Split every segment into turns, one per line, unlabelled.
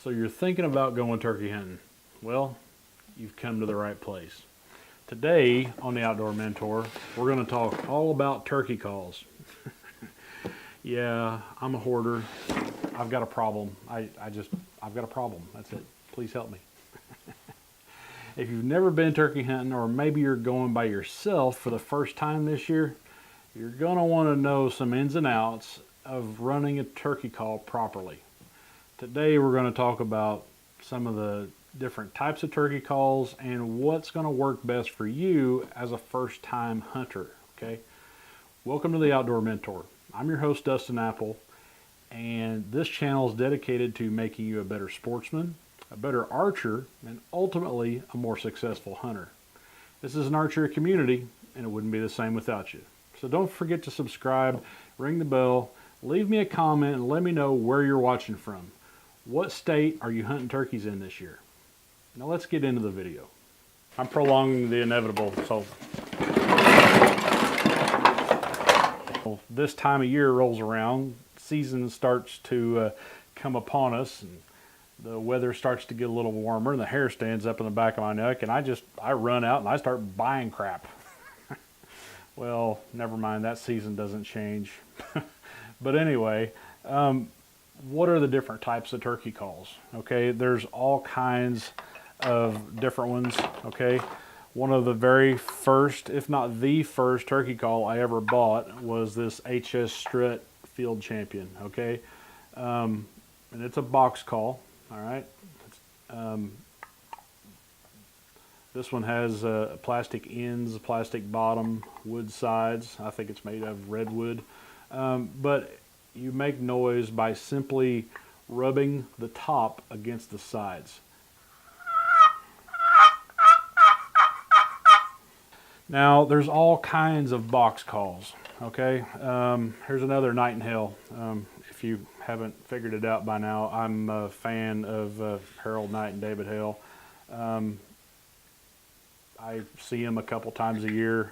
So you're thinking about going turkey hunting. Well, you've come to the right place. Today on the Outdoor Mentor, we're going to talk all about turkey calls. Yeah, I'm a hoarder. I've got a problem. I've got a problem. That's it. Please help me. If you've never been turkey hunting, or maybe you're going by yourself for the first time this year, you're going to want to know some ins and outs of running a turkey call properly. Today we're going to talk about some of the different types of turkey calls and what's going to work best for you as a first-time hunter. Okay? Welcome to the Outdoor Mentor. I'm your host, Dustin Apple, and this channel is dedicated to making you a better sportsman, a better archer, and ultimately a more successful hunter. This is an archery community, and it wouldn't be the same without you. So don't forget to subscribe, ring the bell, leave me a comment, and let me know where you're watching from. What state are you hunting turkeys in this year? Now let's get into the video. I'm prolonging the inevitable, so this time of year rolls around, season starts to come upon us, and the weather starts to get a little warmer, and the hair stands up in the back of my neck, and I run out and I start buying crap. Well, never mind, that season doesn't change. But anyway, what are the different types of turkey calls? Okay, there's all kinds of different ones. Okay, one of the very first, if not the first turkey call I ever bought was this HS Strut Field Champion. Okay, and it's a box call. All right, this one has plastic ends, plastic bottom, wood sides. I think it's made of redwood, but you make noise by simply rubbing the top against the sides. Now, there's all kinds of box calls, okay? Here's another Night in Hell. If you haven't figured it out by now, I'm a fan of Harold Knight and David Hale. I see them a couple times a year,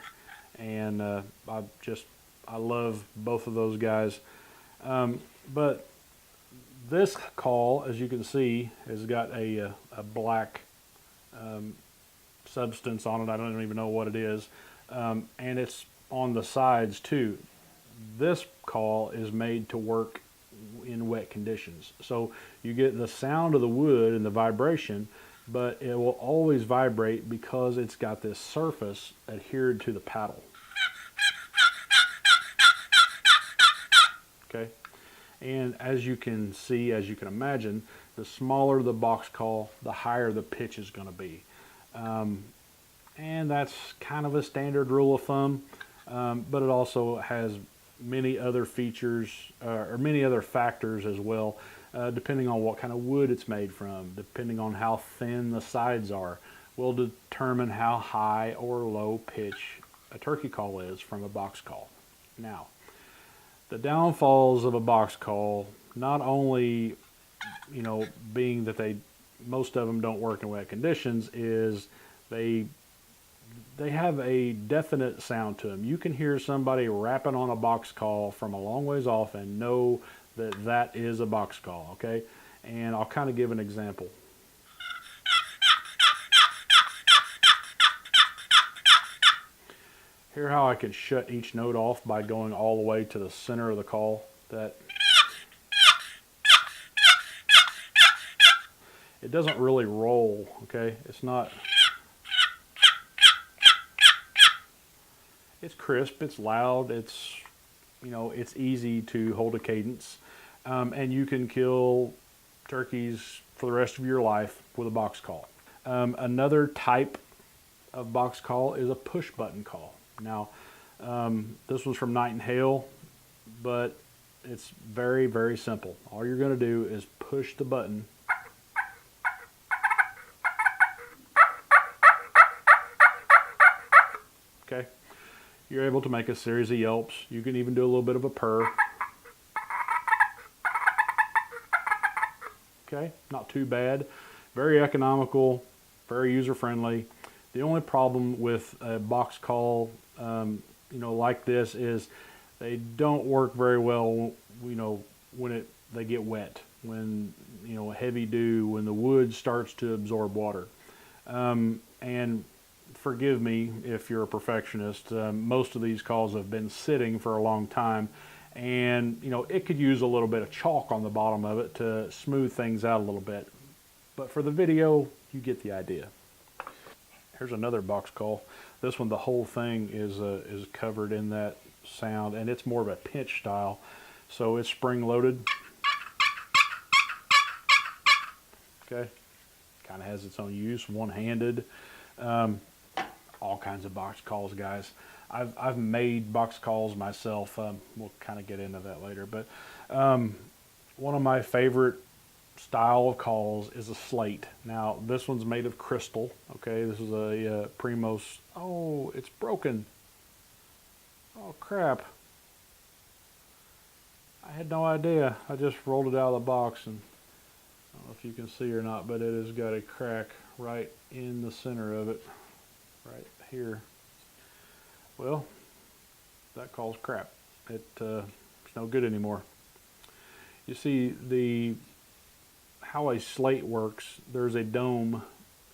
and I love both of those guys. But this call, as you can see, has got a black substance on it. I don't even know what it is. And it's on the sides too. This call is made to work in wet conditions. So you get the sound of the wood and the vibration, but it will always vibrate because it's got this surface adhered to the paddle. Okay? And as you can see, as you can imagine, the smaller the box call, the higher the pitch is going to be. And that's kind of a standard rule of thumb, but it also has many other features or many other factors as well, depending on what kind of wood it's made from, depending on how thin the sides are, will determine how high or low pitch a turkey call is from a box call. Now, the downfalls of a box call, not only, being that most of them don't work in wet conditions, is they have a definite sound to them. You can hear somebody rapping on a box call from a long ways off and know that that is a box call, okay? And I'll kind of give an example. Hear how I can shut each note off by going all the way to the center of the call? It doesn't really roll, okay? It's crisp, it's loud, it's easy to hold a cadence, and you can kill turkeys for the rest of your life with a box call. Another type of box call is a push button call. Now, this one's from Night in Hale, but it's very, very simple. All you're going to do is push the button. Okay? You're able to make a series of yelps. You can even do a little bit of a purr. Okay? Not too bad. Very economical, very user-friendly. The only problem with a box call, like this is they don't work very well, when they get wet. When you know, heavy dew, when the wood starts to absorb water. And forgive me if you're a perfectionist, most of these calls have been sitting for a long time, and you know, it could use a little bit of chalk on the bottom of it to smooth things out a little bit. But for the video, you get the idea. Here's another box call. This one, the whole thing is covered in that sound, and it's more of a pinch style. So it's spring loaded. Okay, kind of has its own use, one-handed. All kinds of box calls, guys. I've made box calls myself. We'll kind of get into that later, but one of my favorite style of calls is a slate. Now this one's made of crystal. Okay, this is a Primos. Oh, it's broken. Oh crap. I had no idea. I just rolled it out of the box, and I don't know if you can see or not, but it has got a crack right in the center of it, right here. Well, that calls crap. It's no good anymore. You see, how a slate works, there's a dome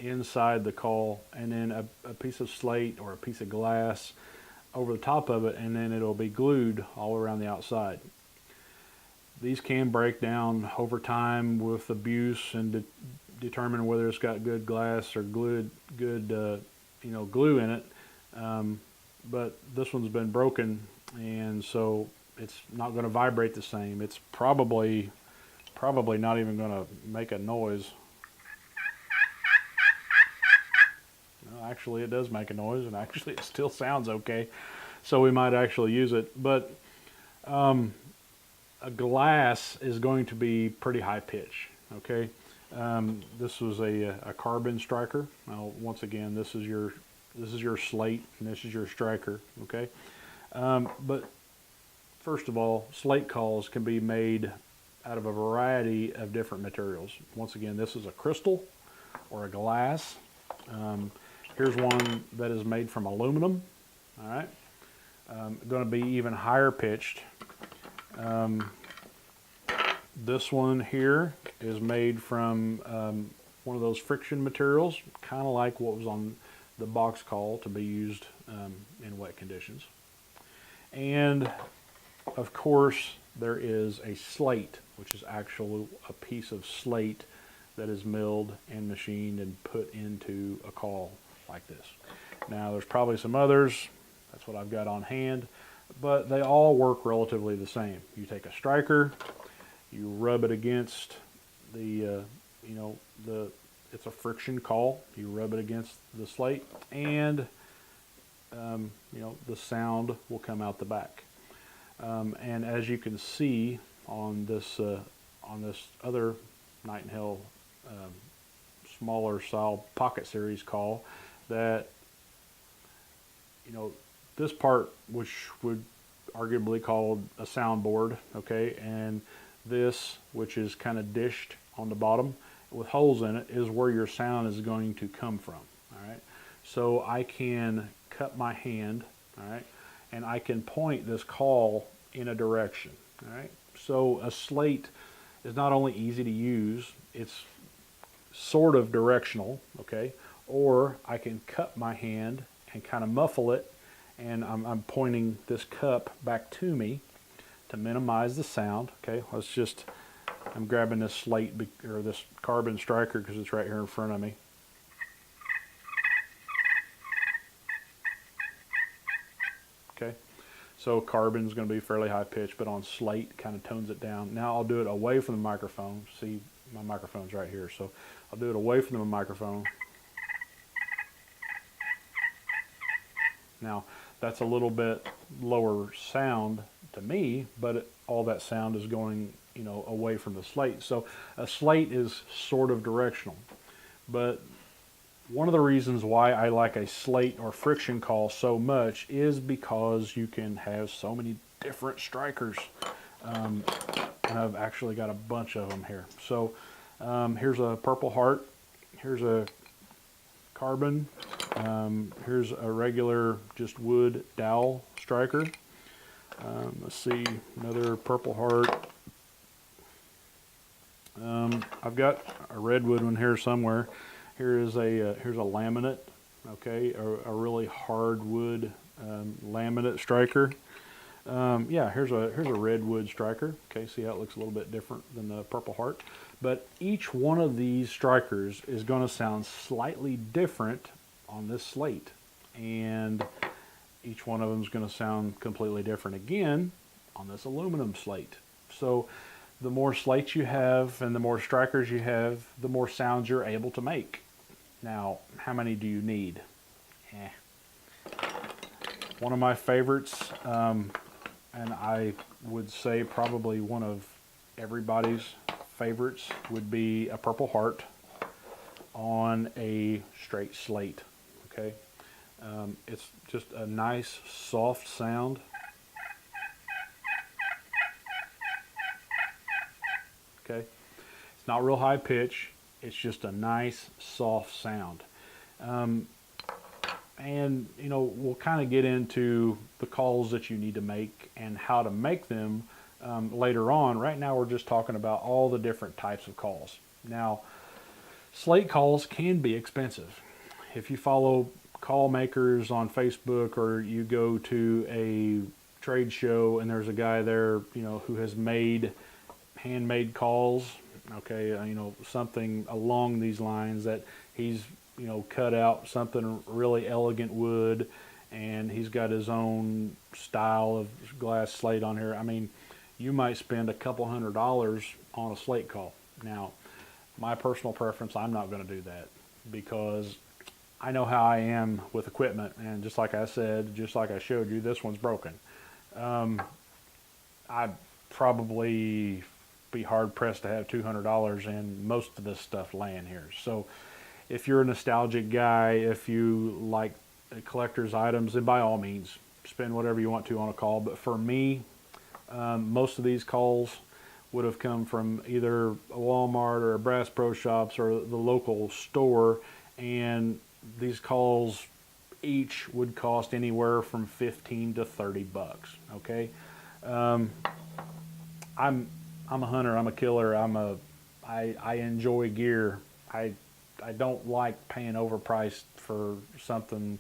inside the call, and then a piece of slate or a piece of glass over the top of it, and then it'll be glued all around the outside. These can break down over time with abuse and determine whether it's got good glass or good you know, glue in it. But this one's been broken, and so it's not going to vibrate the same. It's probably not even going to make a noise. No, actually it does make a noise, and actually it still sounds okay. So we might actually use it. But a glass is going to be pretty high pitch. Okay, this was a carbon striker. Now once again, this is your slate, and this is your striker. Okay, but first of all, slate calls can be made out of a variety of different materials. Once again, this is a crystal or a glass. Here's one that is made from aluminum. All right, going to be even higher pitched. This one here is made from one of those friction materials, kind of like what was on the box call to be used in wet conditions. And of course, there is a slate, which is actually a piece of slate that is milled and machined and put into a call like this. Now, there's probably some others. That's what I've got on hand, but they all work relatively the same. You take a striker, you rub it against the, it's a friction call. You rub it against the slate, and the sound will come out the back. And as you can see on this other Nightingale smaller style pocket series call, that this part, which would arguably called a soundboard, okay, and this, which is kind of dished on the bottom with holes in it, is where your sound is going to come from. All right, so I can cut my hand, all right, and I can point this call in a direction. All right, so a slate is not only easy to use, it's sort of directional, okay, or I can cut my hand and kind of muffle it, and I'm pointing this cup back to me to minimize the sound. Okay, I'm grabbing this slate or this carbon striker because it's right here in front of me. Okay, so carbon's going to be fairly high pitched, but on slate kind of tones it down. Now I'll do it away from the microphone. See, my microphone's right here, so I'll do it away from the microphone. Now that's a little bit lower sound to me, but all that sound is going, away from the slate. So a slate is sort of directional. But one of the reasons why I like a slate or friction call so much is because you can have so many different strikers. And I've actually got a bunch of them here. So here's a Purple Heart. Here's a carbon. Here's a regular just wood dowel striker. Let's see, another Purple Heart. I've got a redwood one here somewhere. Here's a laminate, okay, a really hardwood laminate striker. Yeah, here's a redwood striker. Okay, see how it looks a little bit different than the Purple Heart. But each one of these strikers is going to sound slightly different on this slate, and each one of them is going to sound completely different again on this aluminum slate. So the more slates you have and the more strikers you have, the more sounds you're able to make. Now, how many do you need? One of my favorites, and I would say probably one of everybody's favorites, would be a Purple Heart on a straight slate. Okay, it's just a nice soft sound. Okay, it's not real high pitch. It's just a nice soft sound. And you know, we'll kind of get into the calls that you need to make and how to make them later on. Right now we're just talking about all the different types of calls. Now, slate calls can be expensive. If you follow call makers on Facebook, or you go to a trade show and there's a guy there, you know, who has made handmade calls, okay, you know, something along these lines, that he's, you know, cut out something really elegant wood and he's got his own style of glass slate on here. I mean, you might spend a couple $100 on a slate call. Now, my personal preference, I'm not going to do that, because I know how I am with equipment, and just like I said, just like I showed you, this one's broken. I'd probably be hard pressed to have $200 in most of this stuff laying here. So if you're a nostalgic guy, if you like collector's items, then by all means spend whatever you want to on a call. But for me, most of these calls would have come from either a Walmart or a Bass Pro Shops or the local store, and these calls each would cost anywhere from 15 to 30 bucks. Okay, I'm a hunter. I'm a killer. I enjoy gear. I don't like paying overpriced for something.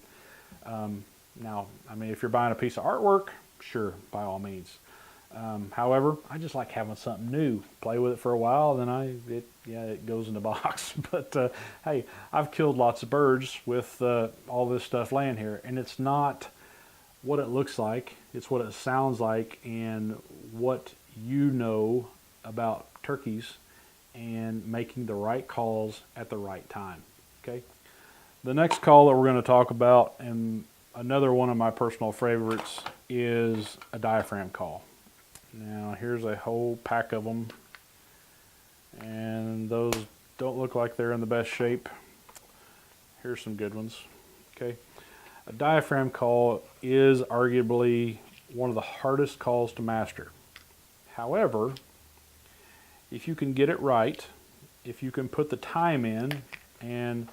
Now, I mean, if you're buying a piece of artwork, sure, by all means. However, I just like having something new. Play with it for a while, then it goes in the box. But hey, I've killed lots of birds with all this stuff laying here, and it's not what it looks like. It's what it sounds like, and what you know about turkeys and making the right calls at the right time. Okay. The next call that we're going to talk about, and another one of my personal favorites, is a diaphragm call. Now, here's a whole pack of them, and those don't look like they're in the best shape. Here's some good ones. Okay. A diaphragm call is arguably one of the hardest calls to master. However, if you can get it right, if you can put the time in and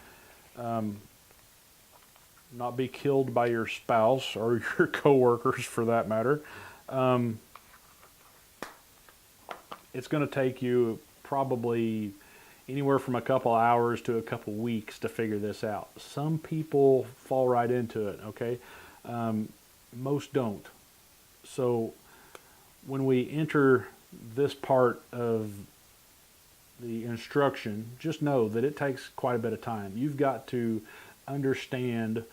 not be killed by your spouse or your coworkers for that matter, it's going to take you probably anywhere from a couple hours to a couple weeks to figure this out. Some people fall right into it, okay? Most don't. So when we enter this part of the instruction, just know that it takes quite a bit of time. You've got to understand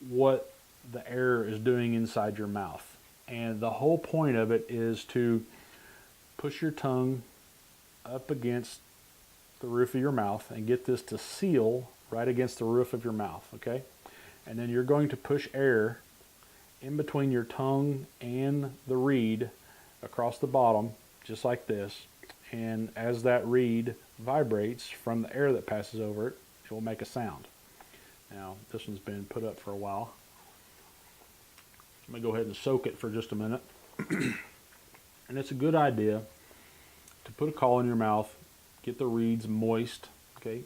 what the air is doing inside your mouth. And the whole point of it is to push your tongue up against the roof of your mouth and get this to seal right against the roof of your mouth, okay? And then you're going to push air in between your tongue and the reed across the bottom, just like this. And as that reed vibrates from the air that passes over it, it will make a sound. Now, this one's been put up for a while. I'm going to go ahead and soak it for just a minute. And it's a good idea to put a call in your mouth, get the reeds moist, okay?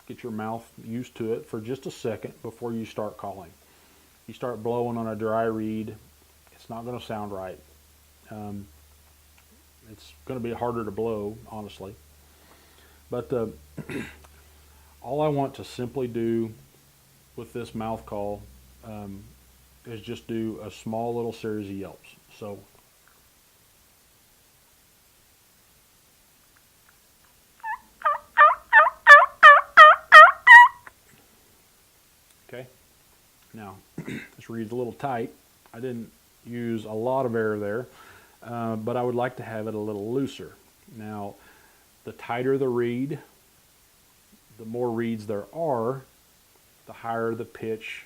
Get your mouth used to it for just a second before you start calling. You start blowing on a dry reed, it's not going to sound right. It's going to be harder to blow, honestly. But all I want to simply do with this mouth call is just do a small little series of yelps. So okay, now this reed's a little tight. I didn't use a lot of air there, but I would like to have it a little looser. Now, the tighter the reed, the more reeds there are, the higher the pitch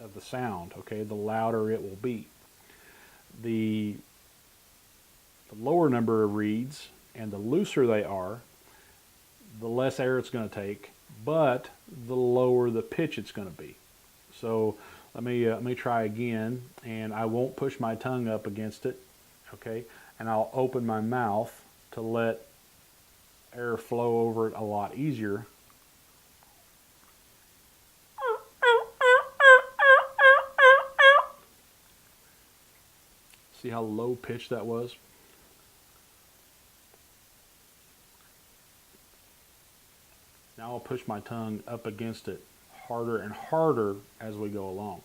of the sound, okay? The louder it will be. The lower number of reeds and the looser they are, the less air it's going to take, but the lower the pitch it's going to be. So let me try again, and I won't push my tongue up against it, okay? And I'll open my mouth to let air flow over it a lot easier. See how low pitched that was? Now I'll push my tongue up against it harder and harder as we go along.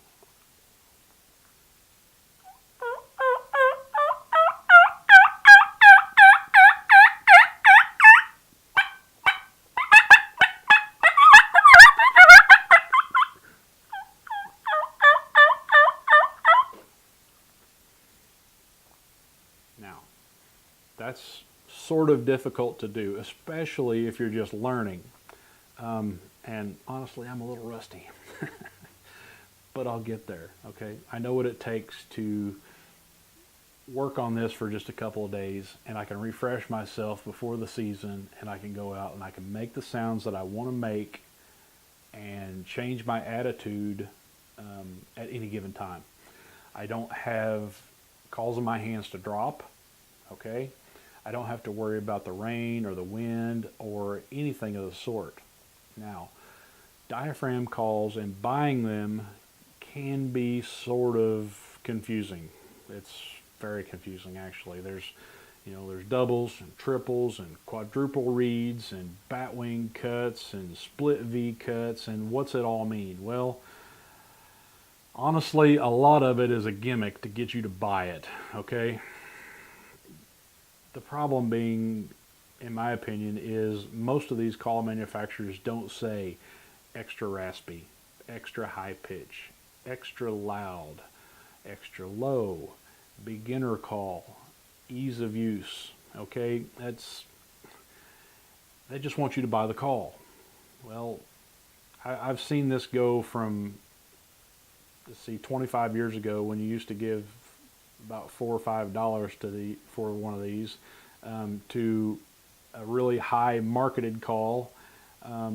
Now, that's sort of difficult to do, especially if you're just learning. And honestly, I'm a little rusty, but I'll get there, okay? I know what it takes to work on this for just a couple of days, and I can refresh myself before the season, and I can go out and I can make the sounds that I want to make and change my attitude at any given time. I don't have calls in my hands to drop, okay? I don't have to worry about the rain or the wind or anything of the sort. Now, diaphragm calls and buying them can be sort of confusing. It's very confusing, actually. There's doubles and triples and quadruple reeds and batwing cuts and split V cuts, and what's it all mean? Well, honestly, a lot of it is a gimmick to get you to buy it, okay? The problem being, in my opinion, is most of these call manufacturers don't say extra raspy, extra high pitch, extra loud, extra low, beginner call, ease of use, okay? They just want you to buy the call. Well, I've seen this go from, let's see, 25 years ago when you used to give about $4 or $5 for one of these, to a really high marketed call,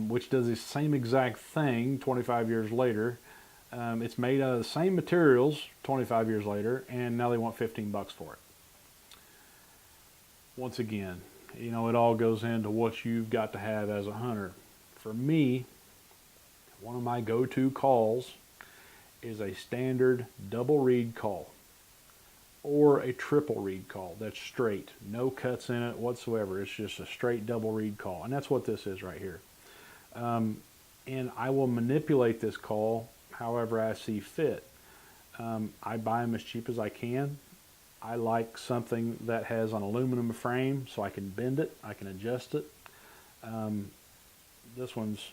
which does the same exact thing 25 years later. It's made out of the same materials 25 years later, and now they want $15 for it. Once again, it all goes into what you've got to have as a hunter. For me, one of my go-to calls is a standard double reed call or a triple reed call that's straight, no cuts in it whatsoever. It's just a straight double reed call, and that's what this is right here. And I will manipulate this call however I see fit. I buy them as cheap as I can. I like something that has an aluminum frame so I can bend it, I can adjust it. This one's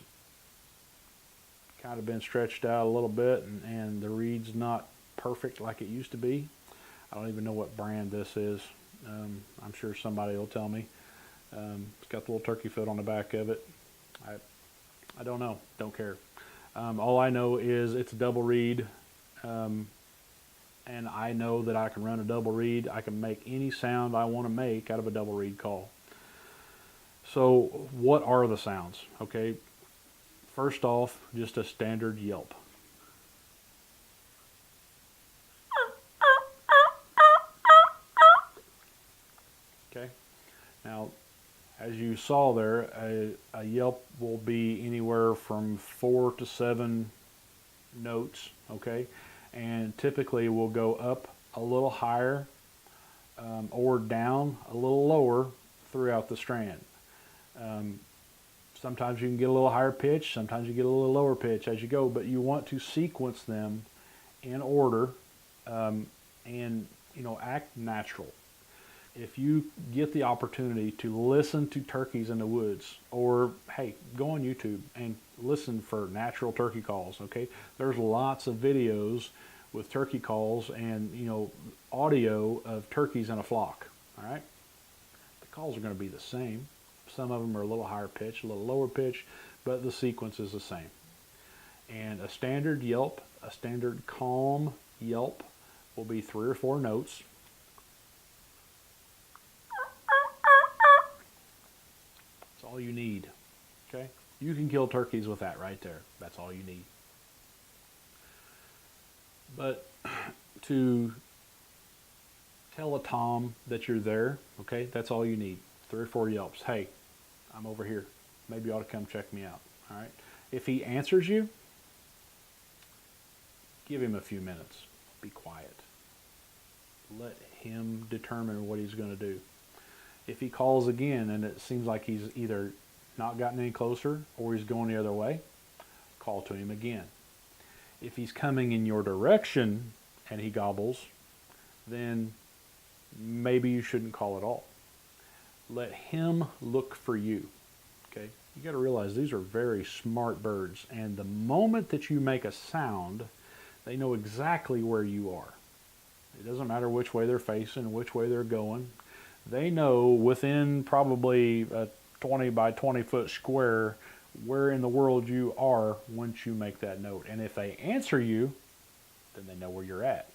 kind of been stretched out a little bit, and the reed's not perfect like it used to be. I don't even know what brand this is. I'm sure somebody will tell me. It's got the little turkey foot on the back of it. I don't know. Don't care. All I know is it's a double reed, and I know that I can run a double reed. I can make any sound I want to make out of a double reed call. So what are the sounds? Okay, first off, just a standard yelp. Okay, now as you saw there, a yelp will be anywhere from 4 to 7 notes, okay? And typically we'll go up a little higher or down a little lower throughout the strand. Sometimes you can get a little higher pitch, sometimes you get a little lower pitch as you go, but you want to sequence them in order, and act natural. If you get the opportunity to listen to turkeys in the woods, or hey, go on YouTube and listen for natural turkey calls, okay? There's lots of videos with turkey calls and audio of turkeys in a flock, all right? The calls are going to be the same. Some of them are a little higher pitch, a little lower pitch, but the sequence is the same. And a standard yelp, a standard calm yelp, will be 3 or 4 notes. That's all you need, okay? You can kill turkeys with that right there. That's all you need. But to tell a tom that you're there, okay, that's all you need. 3 or 4 yelps. Hey, I'm over here. Maybe you ought to come check me out, all right? If he answers you, give him a few minutes. Be quiet. Let him determine what he's going to do. If he calls again and it seems like he's either not gotten any closer or he's going the other way, call to him again. If he's coming in your direction and he gobbles, then maybe you shouldn't call at all. Let him look for you, okay? You got to realize these are very smart birds, and the moment that you make a sound, they know exactly where you are. It doesn't matter which way they're facing, which way they're going. They know within probably a 20 by 20 foot square where in the world you are once you make that note. And if they answer you, then they know where you're at.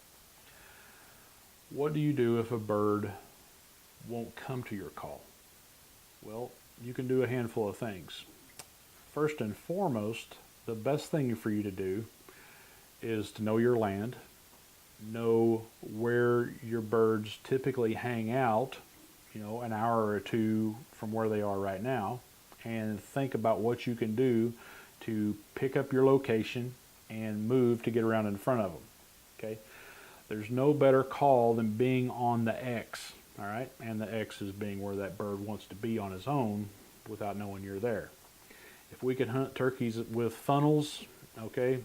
What do you do if a bird won't come to your call? Well, you can do a handful of things. First and foremost, the best thing for you to do is to know your land, know where your birds typically hang out, an hour or 2 from where they are right now, and think about what you can do to pick up your location and move to get around in front of them, okay? There's no better call than being on the X, all right? And the X is being where that bird wants to be on his own without knowing you're there. If we could hunt turkeys with funnels, okay,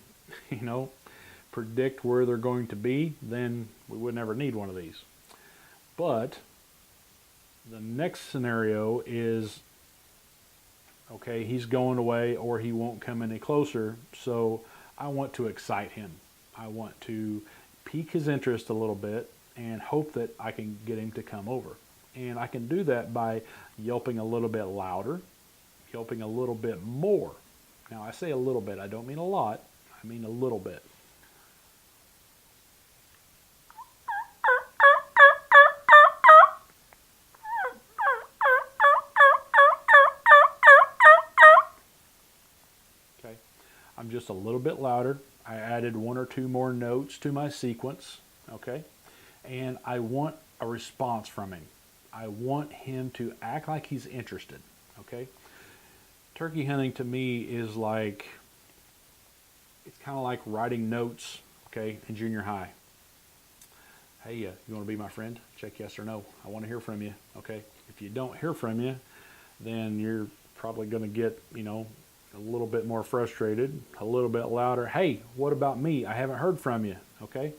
predict where they're going to be, then we would never need one of these. But the next scenario is, okay, he's going away or he won't come any closer, so I want to excite him. I want to pique his interest a little bit and hope that I can get him to come over. And I can do that by yelping a little bit louder, yelping a little bit more. Now I say a little bit, I don't mean a lot, I mean a little bit. I'm just a little bit louder. I added 1 or 2 more notes to my sequence, okay? And I want a response from him. I want him to act like he's interested, okay? Turkey hunting to me is like, it's kind of like writing notes, okay, in junior high. Hey, you want to be my friend? Check yes or no. I want to hear from you, okay? If you don't hear from you, then you're probably going to get, a little bit more frustrated, a little bit louder. Hey, what about me? I haven't heard from you, okay?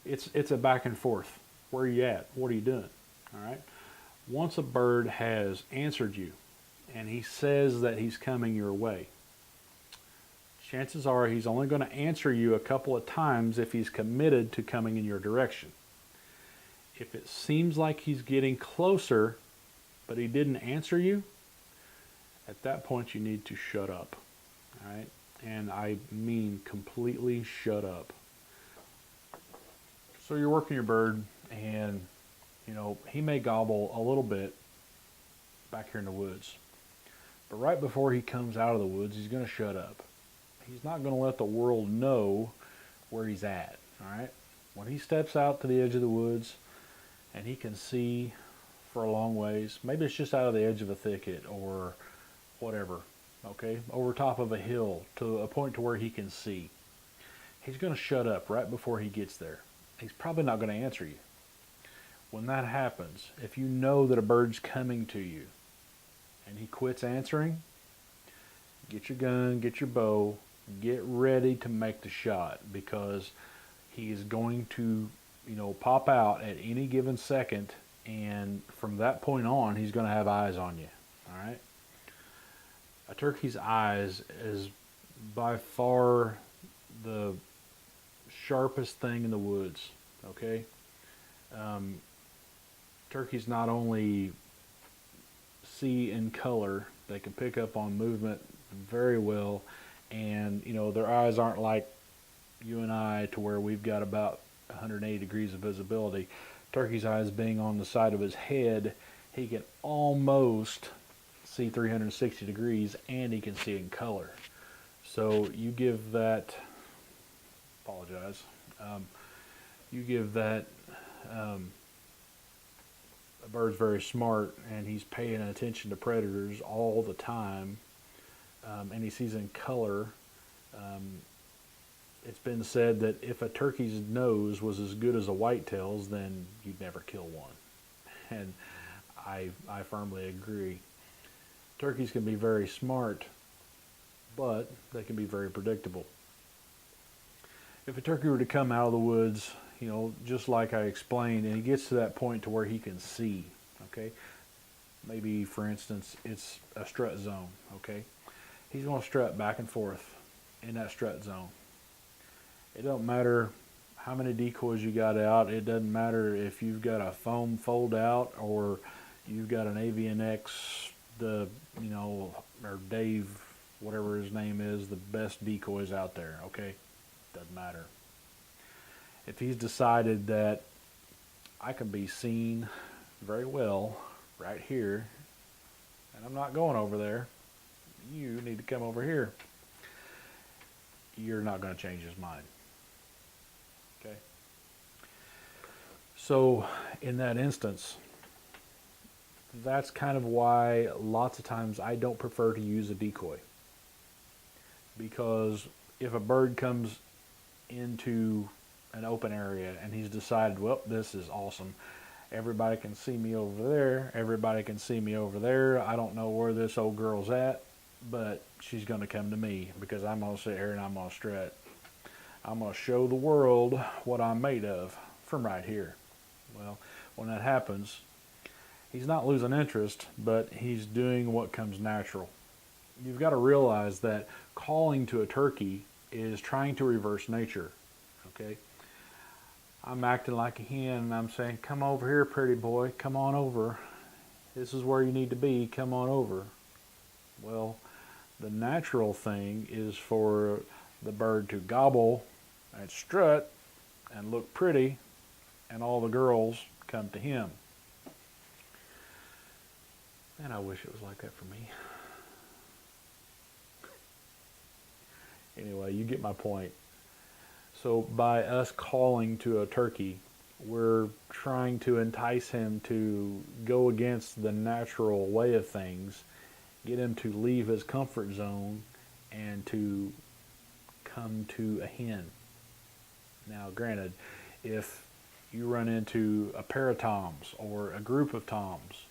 It's a back and forth. Where are you at? What are you doing? All right? Once a bird has answered you and he says that he's coming your way, chances are he's only going to answer you a couple of times if he's committed to coming in your direction. If it seems like he's getting closer, but he didn't answer you, at that point you need to shut up, all right? And I mean completely shut up. So you're working your bird and, he may gobble a little bit back here in the woods. But right before he comes out of the woods, he's going to shut up. He's not going to let the world know where he's at, all right? When he steps out to the edge of the woods and he can see for a long ways, maybe it's just out of the edge of a thicket or whatever, okay, over top of a hill to a point to where he can see. He's going to shut up right before he gets there. He's probably not going to answer you. when that happens, if you know that a bird's coming to you and he quits answering, get your gun, get your bow, get ready to make the shot, because he is going to, pop out at any given second, and from that point on, he's going to have eyes on you. All right? A turkey's eyes is by far the sharpest thing in the woods. Okay? Turkeys not only see in color, they can pick up on movement very well, and their eyes aren't like you and I, to where we've got about 180 degrees of visibility. Turkey's eyes being on the side of his head, he can almost see 360 degrees, and he can see in color. So you give that, you give that, a bird's very smart, and he's paying attention to predators all the time, and he sees in color. It's been said that if a turkey's nose was as good as a whitetail's, then you'd never kill one. And I firmly agree. Turkeys can be very smart, but they can be very predictable. If a turkey were to come out of the woods, just like I explained, and he gets to that point to where he can see, okay? Maybe, for instance, it's a strut zone, okay? He's going to strut back and forth in that strut zone. It don't matter how many decoys you got out. It doesn't matter if you've got a foam fold out or you've got an AVNX, or Dave, whatever his name is, the best decoys out there, okay? Doesn't matter. If he's decided that I can be seen very well right here, and I'm not going over there, you need to come over here, you're not going to change his mind. Okay? So in that instance, that's kind of why lots of times I don't prefer to use a decoy. Because if a bird comes into an open area and he's decided, well, this is awesome, everybody can see me over there, everybody can see me over there, I don't know where this old girl's at, but she's going to come to me because I'm going to sit here and I'm going to strut. I'm going to show the world what I'm made of from right here. Well, when that happens, he's not losing interest, but he's doing what comes natural. You've got to realize that calling to a turkey is trying to reverse nature. Okay? I'm acting like a hen and I'm saying, come over here, pretty boy, come on over. This is where you need to be, come on over. Well, the natural thing is for the bird to gobble and strut and look pretty, and all the girls come to him. And I wish it was like that for me. Anyway, you get my point. So by us calling to a turkey, we're trying to entice him to go against the natural way of things, get him to leave his comfort zone and to come to a hen. Now, granted, if you run into a pair of toms or a group of toms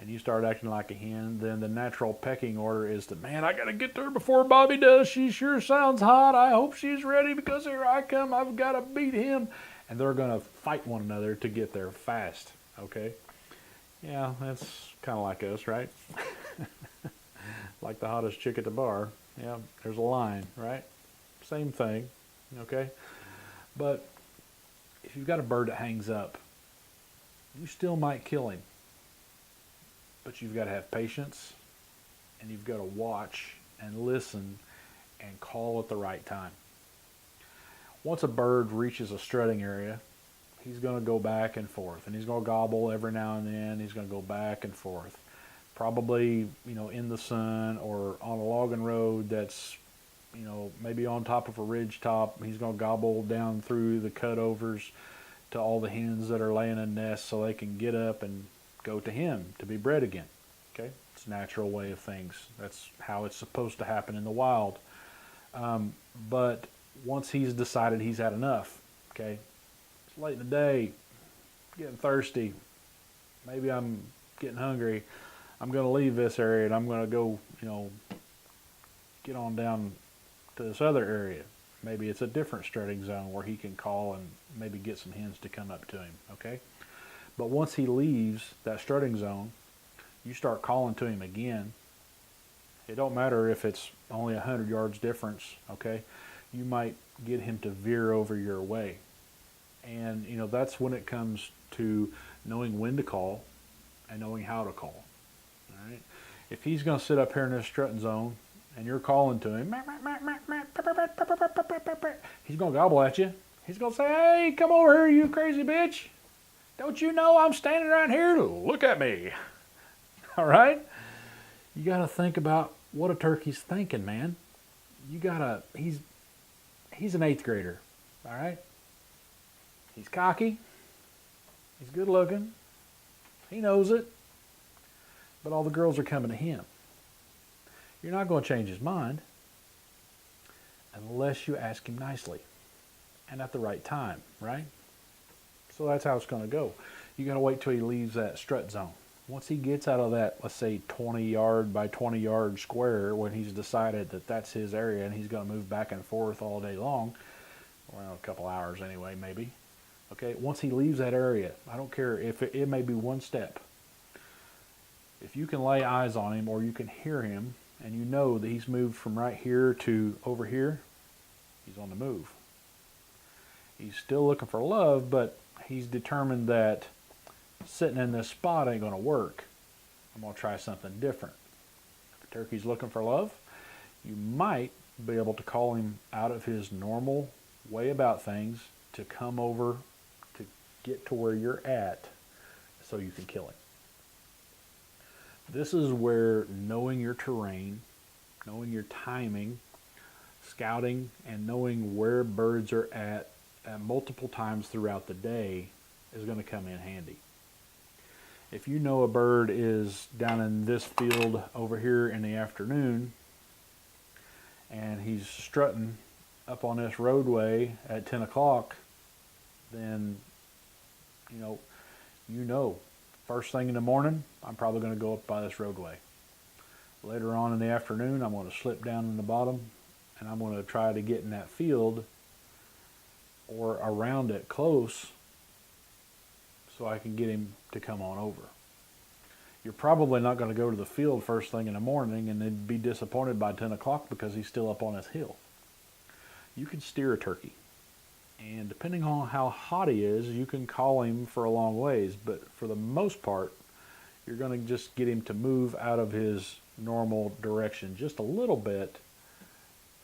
and you start acting like a hen, then the natural pecking order is to, man, I got to get to her before Bobby does. She sure sounds hot. I hope she's ready because here I come. I've got to beat him. And they're going to fight one another to get there fast, okay? Yeah, that's kind of like us, right? Like the hottest chick at the bar. Yeah, there's a line, right? Same thing, okay? But if you've got a bird that hangs up, you still might kill him. But you've got to have patience, and you've got to watch and listen and call at the right time. Once a bird reaches a strutting area, he's going to go back and forth, and he's going to gobble every now and then. He's going to go back and forth. Probably, in the sun or on a logging road that's, maybe on top of a ridge top. He's going to gobble down through the cutovers to all the hens that are laying in nests so they can get up and go to him to be bred again. Okay? It's a natural way of things. That's how it's supposed to happen in the wild. But once he's decided he's had enough, okay, it's late in the day, getting thirsty. Maybe I'm getting hungry. I'm going to leave this area and I'm going to go, get on down to this other area. Maybe it's a different strutting zone where he can call and maybe get some hens to come up to him, okay? But once he leaves that strutting zone, you start calling to him again. It don't matter if it's only 100 yards difference, okay? You might get him to veer over your way. And, that's when it comes to knowing when to call and knowing how to call, all right? If he's going to sit up here in this strutting zone and you're calling to him, he's going to gobble at you. He's going to say, hey, come over here, you crazy bitch. Don't you know I'm standing right here? Look at me. All right? You got to think about what a turkey's thinking, man. He's an 8th grader, all right? He's cocky. He's good looking. He knows it. But all the girls are coming to him. You're not going to change his mind unless you ask him nicely and at the right time, right? So that's how it's going to go. You got to wait till he leaves that strut zone. Once he gets out of that, let's say 20 yard by 20 yard square, when he's decided that that's his area and he's going to move back and forth all day long, well, a couple hours anyway, maybe. Okay, once he leaves that area, I don't care if it may be one step. If you can lay eyes on him or you can hear him and you know that he's moved from right here to over here, he's on the move. He's still looking for love, but he's determined that sitting in this spot ain't going to work. I'm going to try something different. If a turkey's looking for love, you might be able to call him out of his normal way about things to come over to get to where you're at so you can kill him. This is where knowing your terrain, knowing your timing, scouting, and knowing where birds are at multiple times throughout the day is going to come in handy. If you know a bird is down in this field over here in the afternoon and he's strutting up on this roadway at 10 o'clock, then you know first thing in the morning, I'm probably going to go up by this roadway. Later on in the afternoon, I'm going to slip down in the bottom and I'm going to try to get in that field or around it close so I can get him to come on over. You're probably not going to go to the field first thing in the morning and then be disappointed by 10 o'clock because he's still up on his hill. You can steer a turkey. And depending on how hot he is, you can call him for a long ways. But for the most part, you're going to just get him to move out of his normal direction just a little bit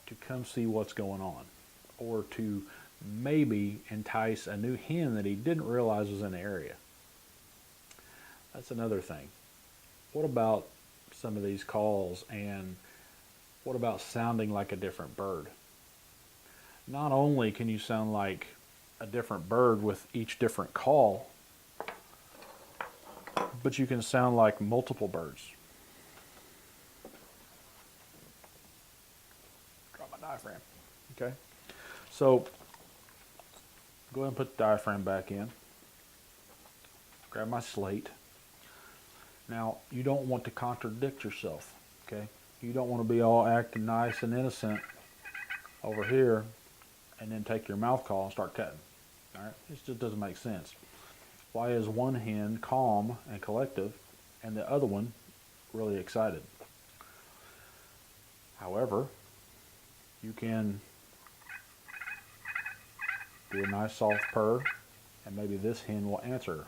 to come see what's going on. Or to maybe entice a new hen that he didn't realize was in the area. That's another thing. What about some of these calls, and what about sounding like a different bird? Not only can you sound like a different bird with each different call, but you can sound like multiple birds. Drop my diaphragm. Okay? So, go ahead and put the diaphragm back in. Grab my slate. Now, you don't want to contradict yourself. Okay? You don't want to be all acting nice and innocent over here and then take your mouth call and start cutting. All right? It just doesn't make sense. Why is one hen calm and collective and the other one really excited? However, you can do a nice soft purr and maybe this hen will answer.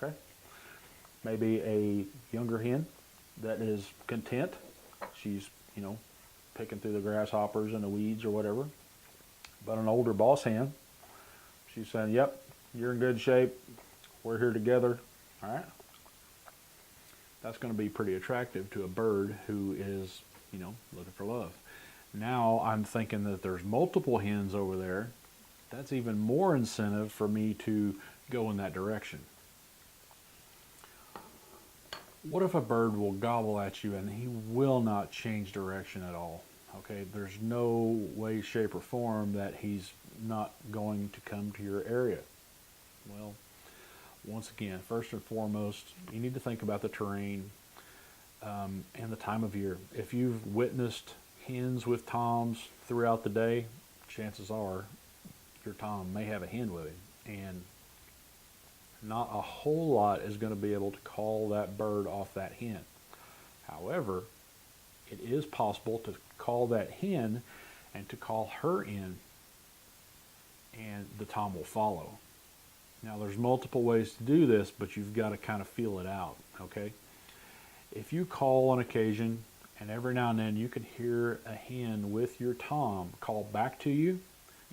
Okay? Maybe a younger hen that is content. She's, picking through the grasshoppers and the weeds or whatever. But an older boss hen, she's saying, yep, you're in good shape. We're here together. All right? That's going to be pretty attractive to a bird who is, looking for love. Now I'm thinking that there's multiple hens over there. That's even more incentive for me to go in that direction. What if a bird will gobble at you and he will not change direction at all? Okay, there's no way, shape, or form that he's not going to come to your area. Well, once again, first and foremost, you need to think about the terrain and the time of year. If you've witnessed hens with toms throughout the day, chances are your tom may have a hen with him, and not a whole lot is going to be able to call that bird off that hen. However, it is possible to call that hen and to call her in, and the tom will follow. Now, there's multiple ways to do this, but you've got to kind of feel it out, okay? If you call on occasion, and every now and then you can hear a hen with your tom call back to you,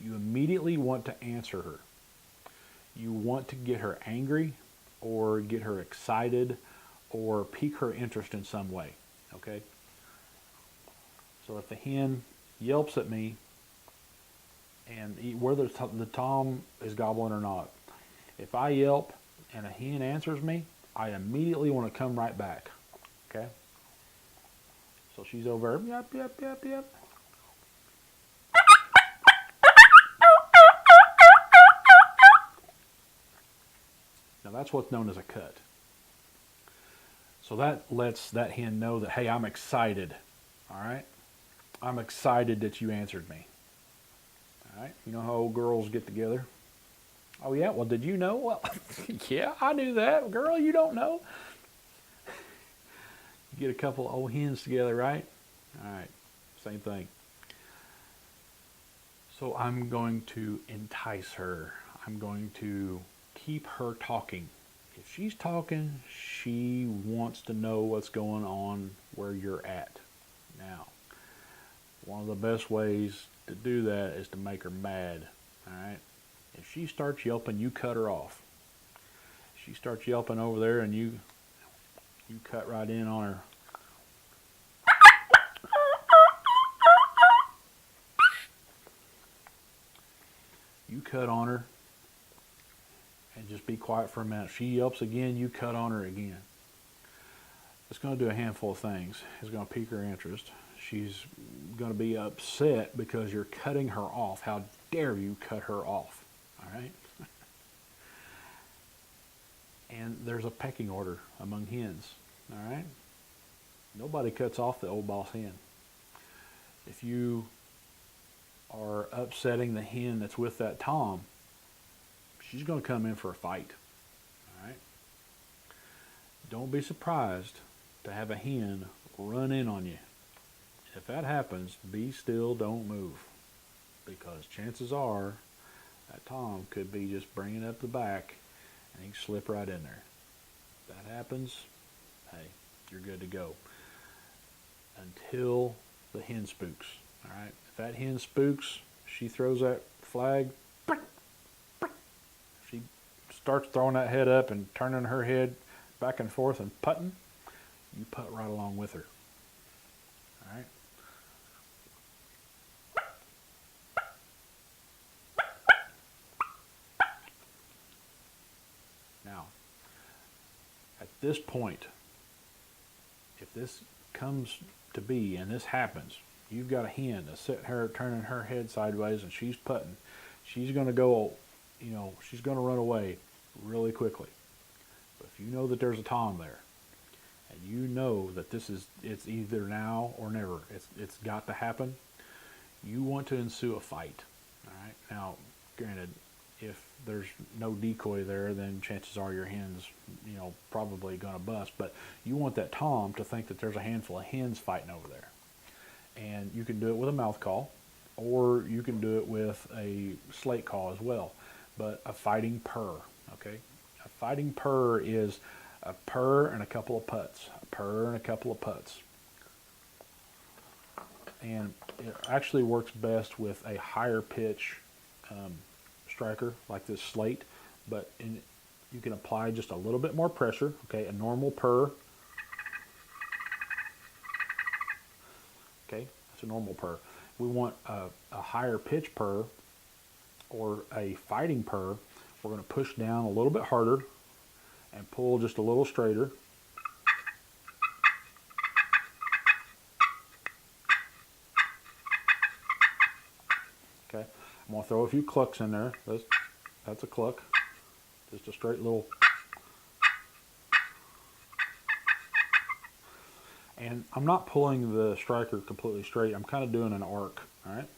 you immediately want to answer her. You want to get her angry or get her excited or pique her interest in some way, okay? So if the hen yelps at me, and whether the tom is gobbling or not, if I yelp and a hen answers me, I immediately want to come right back, okay? So she's over there, yep, yep, yep, yep. Now that's what's known as a cut. So that lets that hen know that, hey, I'm excited, all right? I'm excited that you answered me, all right? You know how old girls get together? Oh yeah, well did you know? Well, yeah, I knew that. Girl, you don't know. You get a couple of old hens together, right? All right, same thing. So I'm going to entice her. I'm going to keep her talking. If she's talking, she wants to know what's going on where you're at. Now, one of the best ways to do that is to make her mad, all right? If she starts yelping, you cut her off. If she starts yelping over there and you cut right in on her. You cut on her and just be quiet for a minute. If she yelps again, you cut on her again. It's going to do a handful of things. It's going to pique her interest. She's going to be upset because you're cutting her off. How dare you cut her off? All right? And there's a pecking order among hens. All right? Nobody cuts off the old boss hen. If you are upsetting the hen that's with that tom, she's going to come in for a fight. All right? Don't be surprised to have a hen run in on you. If that happens, be still, don't move, because chances are that tom could be just bringing up the back and he can slip right in there. If that happens, hey, you're good to go until the hen spooks. All right? If that hen spooks, she throws that flag. She starts throwing that head up and turning her head back and forth and putting. You putt right along with her. All right? Now, at this point, if this comes to be and this happens, you've got a hen that's sitting here turning her head sideways and she's putting. She's going to go, she's going to run away really quickly. But if you know that there's a tom there, and you know that it's either now or never, it's got to happen, you want to ensue a fight. All right. Now, granted, if there's no decoy there, then chances are your hen's, probably going to bust. But you want that tom to think that there's a handful of hens fighting over there. And you can do it with a mouth call, or you can do it with a slate call as well. But a fighting purr, okay? A fighting purr is a purr and a couple of putts. A purr and a couple of putts. And it actually works best with a higher pitch striker like this slate, but you can apply just a little bit more pressure. Okay, a normal purr. Okay, that's a normal purr. We want a higher pitch purr or a fighting purr. We're going to push down a little bit harder and pull just a little straighter. I'm going to throw a few clucks in there. That's a cluck. Just a straight little. And I'm not pulling the striker completely straight. I'm kind of doing an arc, all right?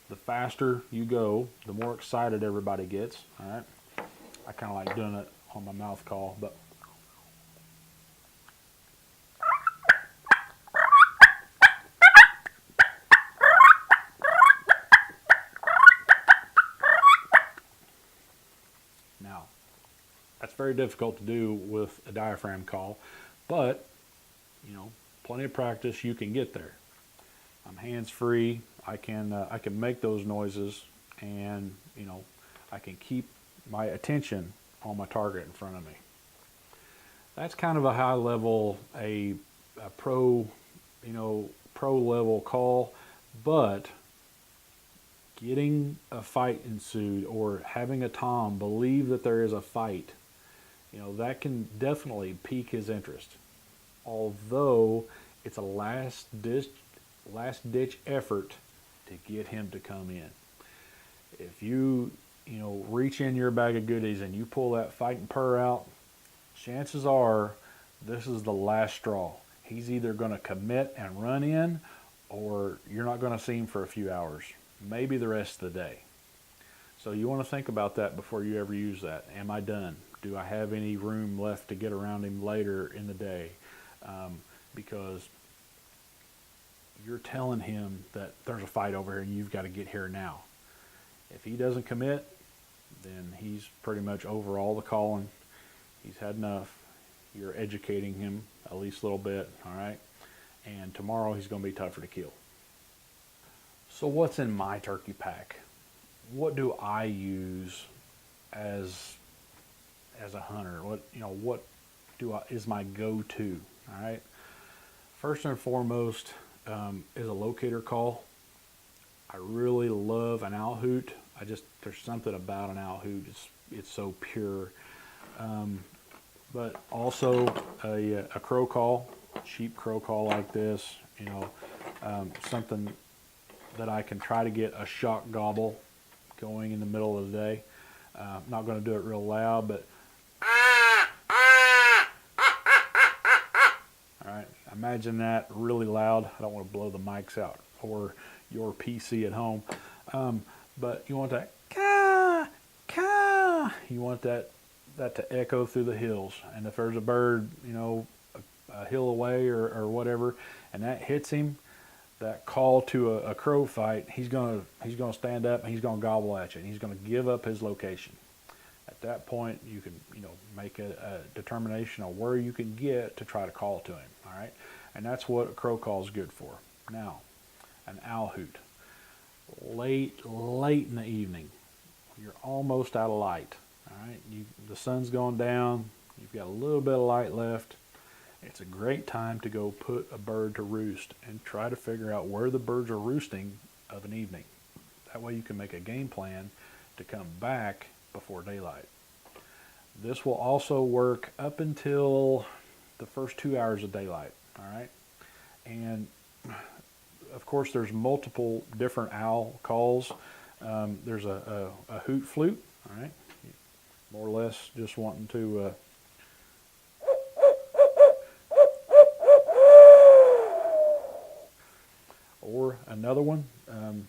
The faster you go, the more excited everybody gets, all right? I kind of like doing it on my mouth call, but now, that's very difficult to do with a diaphragm call, but, you know, plenty of practice, you can get there. I'm hands-free. I can make those noises, and, you know, I can keep my attention on my target in front of me. That's kind of a high level, a pro, you know, pro level call, but getting a fight ensued or having a tom believe that there is a fight, you know, that can definitely pique his interest. Although it's a last ditch effort to get him to come in. If you know, reach in your bag of goodies and you pull that fighting purr out, chances are this is the last straw. He's either going to commit and run in, or you're not going to see him for a few hours, maybe the rest of the day. So you want to think about that before you ever use that. Am I done? Do I have any room left to get around him later in the day? Because you're telling him that there's a fight over here and you've got to get here now. If he doesn't commit, then he's pretty much over all the calling. He's had enough. You're educating him at least a little bit, all right? And tomorrow he's going to be tougher to kill. So what's in my turkey pack? What do I use as a hunter? What is my go-to, all right? First and foremost is a locator call. I really love an owl hoot. There's something about an owl hoot. It's so pure. But also a crow call, cheap crow call like this. You know, something that I can try to get a shock gobble going in the middle of the day. I'm not going to do it real loud, but all right. Imagine that really loud. I don't want to blow the mics out or your PC at home. But you want that caw, caw. You want that to echo through the hills. And if there's a bird, you know, a hill away or whatever, and that hits him, that call to a crow fight, he's gonna stand up and he's gonna gobble at you, and he's gonna give up his location. At that point, you can, you know, make a determination on where you can get to try to call to him. All right, and that's what a crow call is good for. Now, an owl hoot. Late in the evening, you're almost out of light. All right, the sun's gone down. You've got a little bit of light left. It's a great time to go put a bird to roost and try to figure out where the birds are roosting of an evening. That way you can make a game plan to come back before daylight. This will also work up until the first 2 hours of daylight. All right, and of course there's multiple different owl calls. There's a hoot flute. All right, more or less just wanting to or another one. All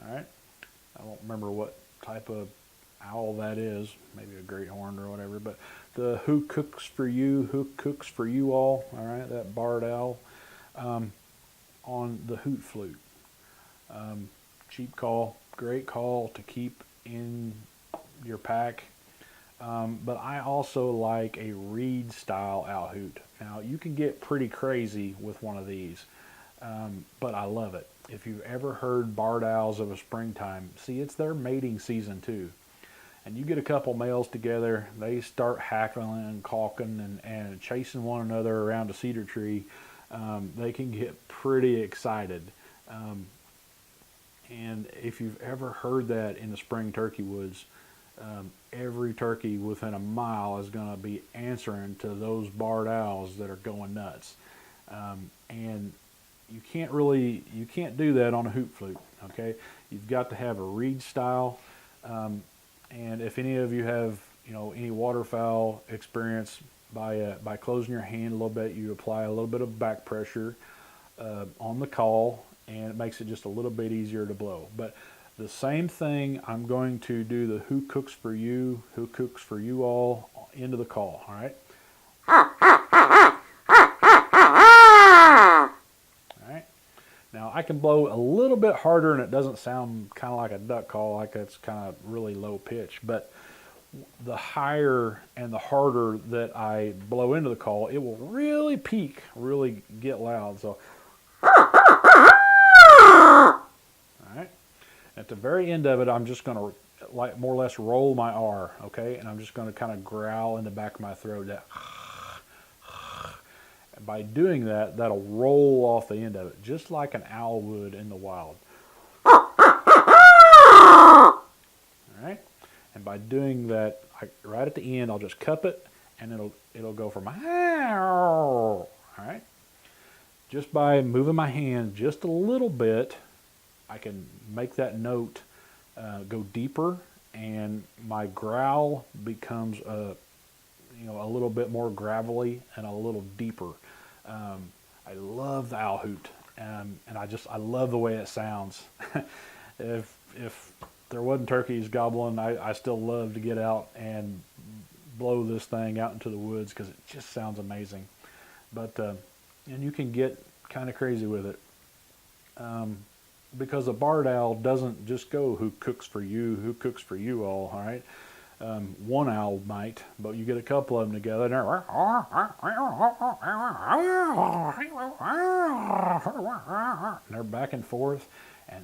right, I don't remember what type of owl that is, maybe a great horn or whatever, but the who cooks for you all right, that barred owl on the hoot flute. Cheap call, great call to keep in your pack. But I also like a reed style owl hoot. Now you can get pretty crazy with one of these, but I love it. If you've ever heard barred owls of a springtime, see, it's their mating season too. And you get a couple males together, they start hackling and caulking and chasing one another around a cedar tree. They can get pretty excited. And if you've ever heard that in the spring turkey woods, every turkey within a mile is going to be answering to those barred owls that are going nuts. And you can't do that on a hoop flute. Okay, you've got to have a reed style. And if any of you have any waterfowl experience, by closing your hand a little bit, you apply a little bit of back pressure on the call, and it makes it just a little bit easier to blow. But the same thing, I'm going to do the who cooks for you all into the call. All right. All right. Now I can blow a little bit harder, and it doesn't sound kind of like a duck call, like it's kind of really low pitch. But the higher and the harder that I blow into the call, it will really peak, really get loud. So, all right. At the very end of it, I'm just going to like more or less roll my R, okay? And I'm just going to kind of growl in the back of my throat. That by doing that, that'll roll off the end of it, just like an owl would in the wild. All right. And by doing that, right at the end, I'll just cup it, and it'll go from all right. Just by moving my hand just a little bit, I can make that note go deeper, and my growl becomes a little bit more gravelly and a little deeper. I love the owl hoot, and I love the way it sounds. If there wasn't turkeys gobbling, I still love to get out and blow this thing out into the woods because it just sounds amazing. But and you can get kind of crazy with it, because a barred owl doesn't just go who cooks for you all. All right. One owl might, but you get a couple of them together, and they're back and forth, and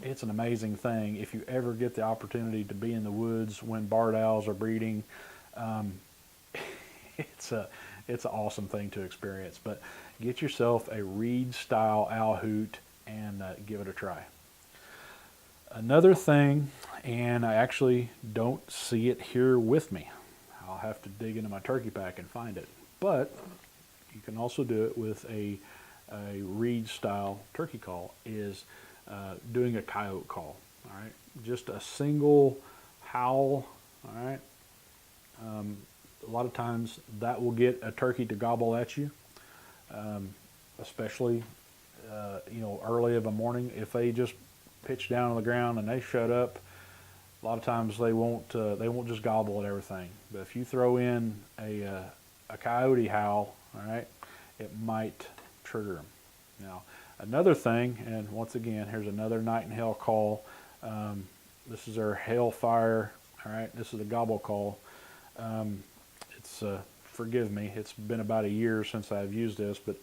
it's an amazing thing. If you ever get the opportunity to be in the woods when barred owls are breeding, it's an awesome thing to experience. But get yourself a reed style owl hoot and give it a try. Another thing, and I actually don't see it here with me. I'll have to dig into my turkey pack and find it. But you can also do it with a reed style turkey call, is doing a coyote call. All right, just a single howl. All right, a lot of times that will get a turkey to gobble at you, especially early of a morning. If they just pitch down on the ground and they shut up, a lot of times they won't just gobble at everything. But if you throw in a coyote howl, all right, it might trigger them. Now, another thing, and once again, here's another night and hail call. This is our hail fire. All right, this is a gobble call. It's forgive me, it's been about a year since I've used this, but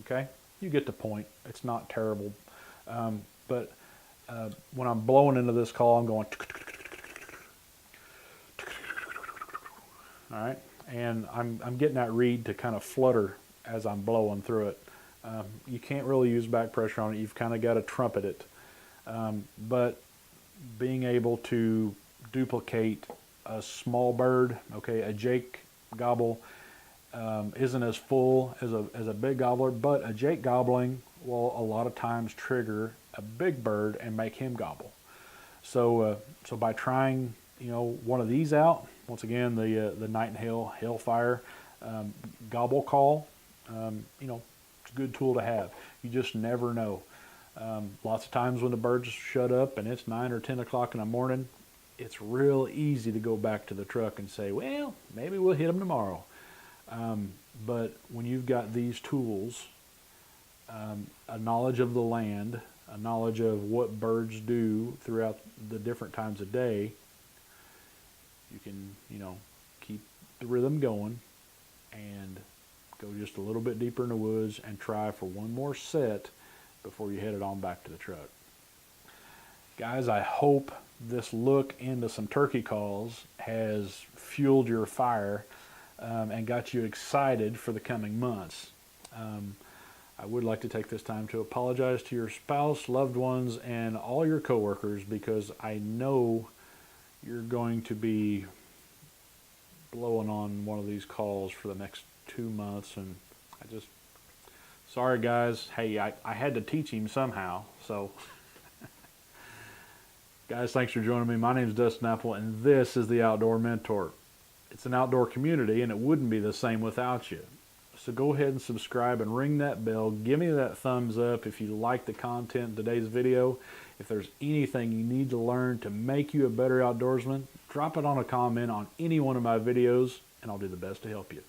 okay, you get the point. It's not terrible, but when I'm blowing into this call, I'm going all right, and I'm getting that reed to kind of flutter as I'm blowing through it. You can't really use back pressure on it. You've kind of got to trumpet it, but being able to duplicate a small bird, okay, a Jake gobble, isn't as full as a big gobbler, but a Jake gobbling will a lot of times trigger a big bird and make him gobble. So by trying one of these out, once again the night and hail fire gobble call, it's a good tool to have. You just never know. Lots of times when the birds shut up and it's 9 or 10 o'clock in the morning, it's real easy to go back to the truck and say, well, maybe we'll hit them tomorrow. But when you've got these tools, a knowledge of the land, a knowledge of what birds do throughout the different times of day, you can, keep the rhythm going and go just a little bit deeper in the woods and try for one more set before you head it on back to the truck. Guys, I hope this look into some turkey calls has fueled your fire and got you excited for the coming months. I would like to take this time to apologize to your spouse, loved ones, and all your coworkers, because I know you're going to be blowing on one of these calls for the next 2 months, and sorry guys. Hey, I had to teach him somehow, so guys, thanks for joining me. My name is Dustin Apple, and this is the Outdoor Mentor. It's an outdoor community, and it wouldn't be the same without you. So go ahead and subscribe and ring that bell. Give me that thumbs up if you like the content in today's video. If there's anything you need to learn to make you a better outdoorsman, drop it on a comment on any one of my videos, and I'll do the best to help you.